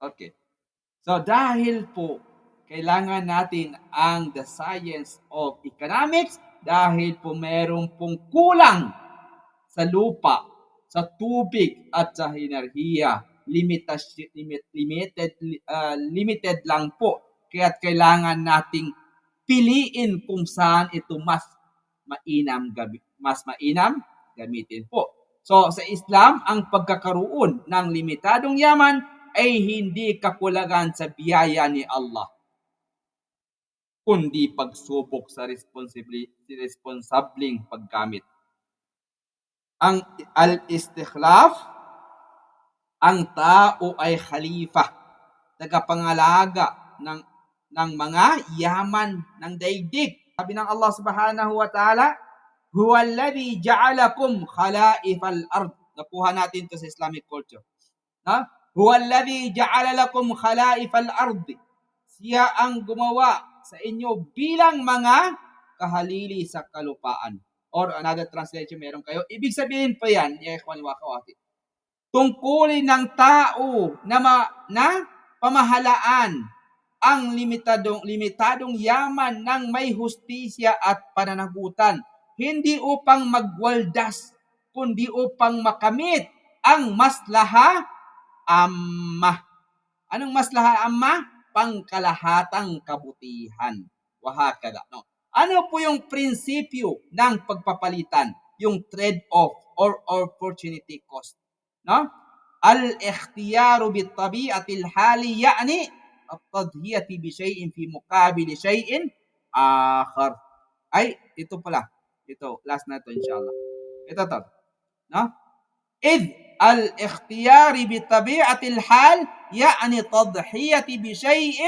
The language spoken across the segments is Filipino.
Okay. So dahil po kailangan natin ang the science of economics dahil po meron pong kulang sa lupa, sa tubig at sa enerhiya. Limited lang po. Kaya kailangan nating piliin kung saan ito mas mainam gamitin po. So sa Islam, ang pagkakaroon ng limitadong yaman ay hindi kakulangan sa biyaya ni Allah, kundi pagsubok sa responsabling paggamit. Ang al-istikhlaf, ang tao ay khalifa, tagapangalaga ng mga yaman ng daigdig. Sabi ng Allah Subhanahu wa Ta'ala, huwa alladhi ja'alakum khalaifal ard. Nakuha natin to sa Islamic culture. Ha? Huwa alladhi ja'ala lakum khalaifal ard. Siya ang gumawa sa inyo bilang mga kahalili sa kalupaan. Or another translation meron kayo. Ibig sabihin pa yan, ya ikhwan wa akhawati, tungkulin ng tao na pamahalaan ang limitadong yaman ng may hustisya at pananagutan, hindi upang magwaldas, kundi upang makamit ang maslaha amma. Anong maslaha amma? Pangkalahatang kabutihan. Wahakada. No? Ano po yung prinsipyo ng pagpapalitan? Yung trade-off or opportunity cost. No? Al-ikhtiyaru bitabi'atil hali ya'ni at-tadhiyati bi shay'in fi muqabil shay'in akhar. Ay, ito pala. Ito, last na ito inshallah. Ito to. No? إذ الاختيار بطبيعة الحال يعني تضحية بشيء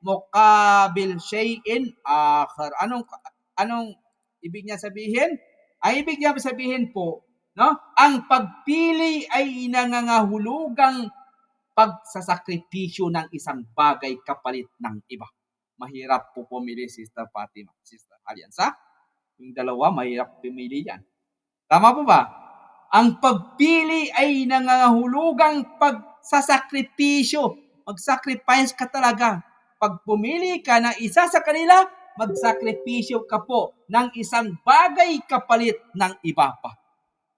مقابل شيء آخر. Anong ibig niya sabihin? Ay ibig niya sabihin po, no? Ang pagpili ay nangangahulugang pagsasakripisyo ng isang bagay kapalit ng iba. Mahirap po pumili, Sister Fatima, Sister Alianza. Yung dalawa, mahirap pumili yan. Tama po ba? Ang pagpili ay nangangahulugang pagsasakripisyo. Mag-sacrifice ka talaga. Pag pumili ka ng isa sa kanila, magsakripisyo ka po ng isang bagay kapalit ng iba pa.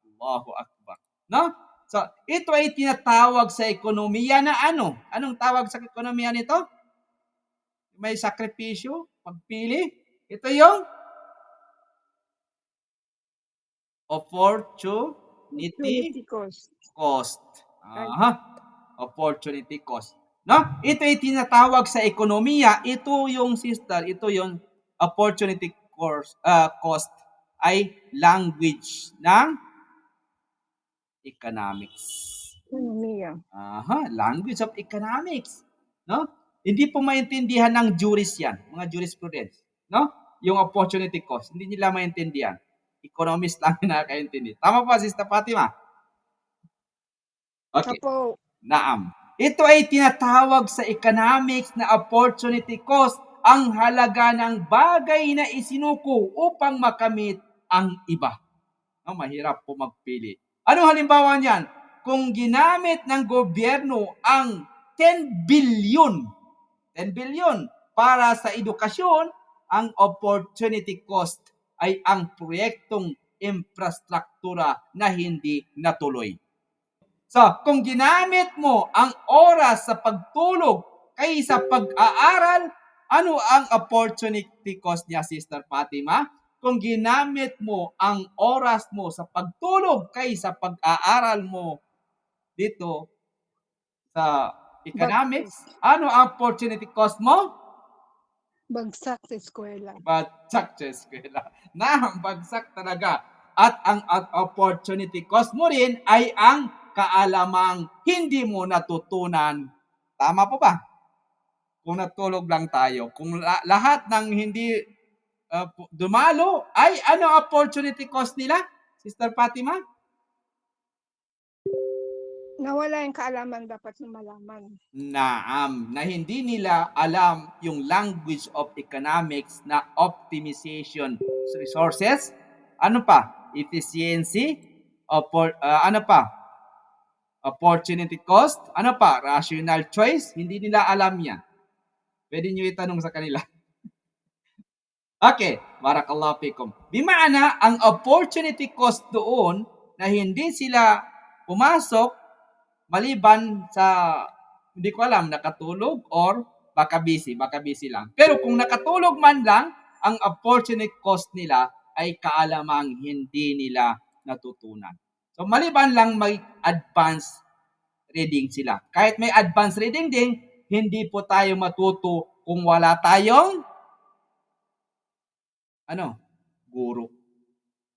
Allahu Akbar. No? So, ito ay tinatawag sa ekonomiya na ano? Anong tawag sa ekonomiya nito? May sakripisyo, pagpili. Ito yung opportunity cost. Aha. Opportunity cost. No? Ito ay tinatawag sa ekonomiya. Ito yung sister, ito yung opportunity cost ay language ng economics. Ekonomiya. Aha, language of economics. No? Hindi po maintindihan ng jurist yan, mga jurisprudence. No? Yung opportunity cost, hindi nila maintindihan. Economist lang nakakaintindi. Tama po, Sister Fatima? Okay. Apo. Naam. Ito ay tinatawag sa economics na opportunity cost, ang halaga ng bagay na isinuko upang makamit ang iba. No, mahirap po magpili. Ano halimbawa niyan? Kung ginamit ng gobyerno ang 10 billion para sa edukasyon, ang opportunity cost ay ang proyektong infrastruktura na hindi natuloy. So, kung ginamit mo ang oras sa pagtulog kaysa pag-aaral, ano ang opportunity cost niya, Sister Fatima? Kung ginamit mo ang oras mo sa pagtulog kaysa pag-aaral mo dito sa economics, ano ang opportunity cost mo? Bagsak sa eskwela. Bagsak sa eskwela. Bagsak talaga. At ang opportunity cost mo rin ay ang kaalamang hindi mo natutunan. Tama po ba? Kung natulog lang tayo. Kung lahat ng hindi dumalo, ay ano opportunity cost nila, Sister Fatima? Nawala yung kaalaman dapat na malaman. Naam, na hindi nila alam yung language of economics na optimization resources. Ano pa? Efficiency, ano pa? Opportunity cost. Ano pa? Rational choice. Hindi nila alam yan. Pwede nyo itanong sa kanila. Okay, barakallahu fikum. Bimaana, ang opportunity cost doon na hindi sila pumasok maliban sa, hindi ko alam, nakatulog or baka busy lang. Pero kung nakatulog man lang, ang opportunity cost nila ay kaalamang hindi nila natutunan. So maliban lang may advanced reading sila. Kahit may advanced reading din, hindi po tayo matuto kung wala tayong guro.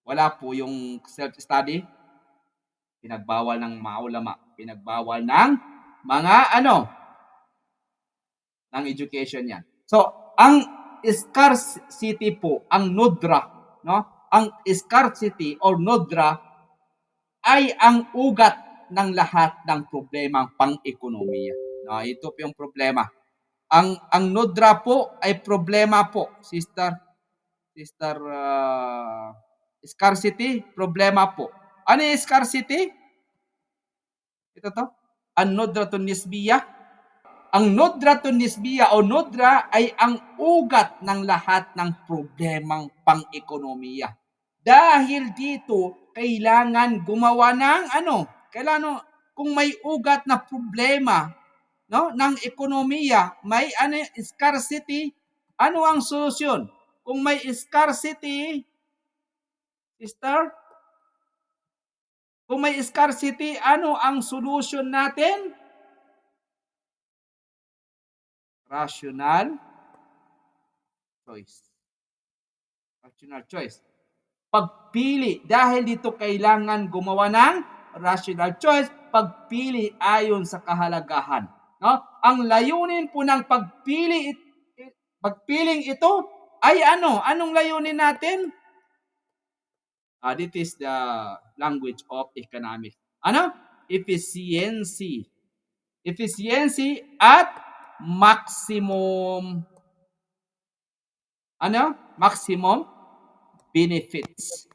Wala po yung self-study. Pinagbawal ng mga ulama. Pinagbawal ng mga ng education yan. So, ang scarcity po, ang nudra, no? Ang scarcity or nudra ay ang ugat ng lahat ng problemang pang-ekonomiya. No, ito po yung problema. Ang nudra po ay problema po, sister scarcity, problema po. Ano yung scarcity? Ito to. Ang nudratun nisbiya. Ang nudratun nisbiya o nudra ay ang ugat ng lahat ng problemang pang-ekonomiya. Dahil dito, kailangan gumawa ng kailangan kung may ugat na problema ng ekonomiya, may scarcity, ano ang solusyon? Kung may scarcity, sister, kung may scarcity, ano ang solution natin? Rational choice. Rational choice. Pagpili. Dahil dito kailangan gumawa ng rational choice, pagpili ayon sa kahalagahan. No? Ang layunin po ng pagpiling ito ay Anong layunin natin? This is the language of economics. Efficiency. Efficiency at maximum maximum benefits.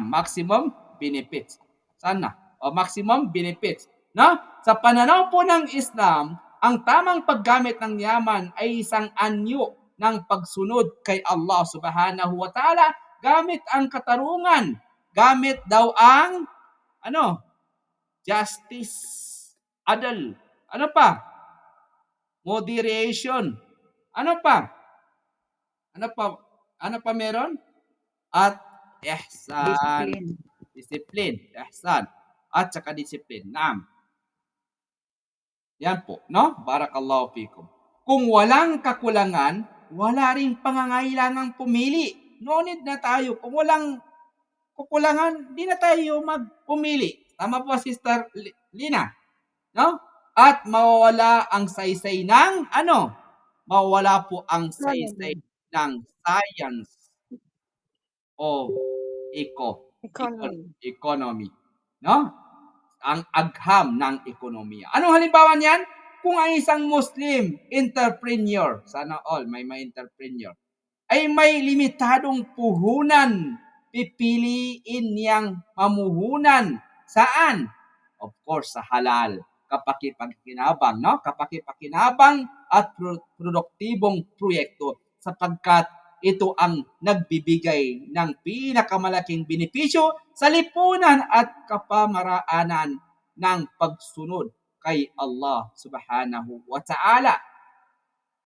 Maximum benefits. Sana? Maximum benefits. No? Sa pananaw po ng Islam, ang tamang paggamit ng yaman ay isang anyo ng pagsunod kay Allah Subhanahu wa Ta'ala gamit ang katarungan. Gamit daw ang justice, adl. Ano pa? Moderation. Ano pa? Ano pa meron? At ihsan. Discipline. Ihsan. At saka discipline. Naam. Yan po, no? Barakallahu fikum. Kung walang kakulangan, wala ring pangangailangang pumili. No need na tayo. Kung walang kakulangan, di na tayo magpumili. Tama po, Sister Lina. No? At mawawala ang saysay ng mawawala po ang saysay ng science of economy. No? Ang agham ng ekonomiya. Anong halimbawa niyan? Kung ang isang Muslim entrepreneur, sana all may entrepreneur, ay may limitadong puhunan, pipiliin niyang mamuhunan. Saan? Of course, sa halal. Kapaki-pakinabang, no? Kapaki-pakinabang at produktibong proyekto sapagkat ito ang nagbibigay ng pinakamalaking benepisyo sa lipunan at kapamaraanan ng pagsunod kay Allah Subhanahu wa Ta'ala.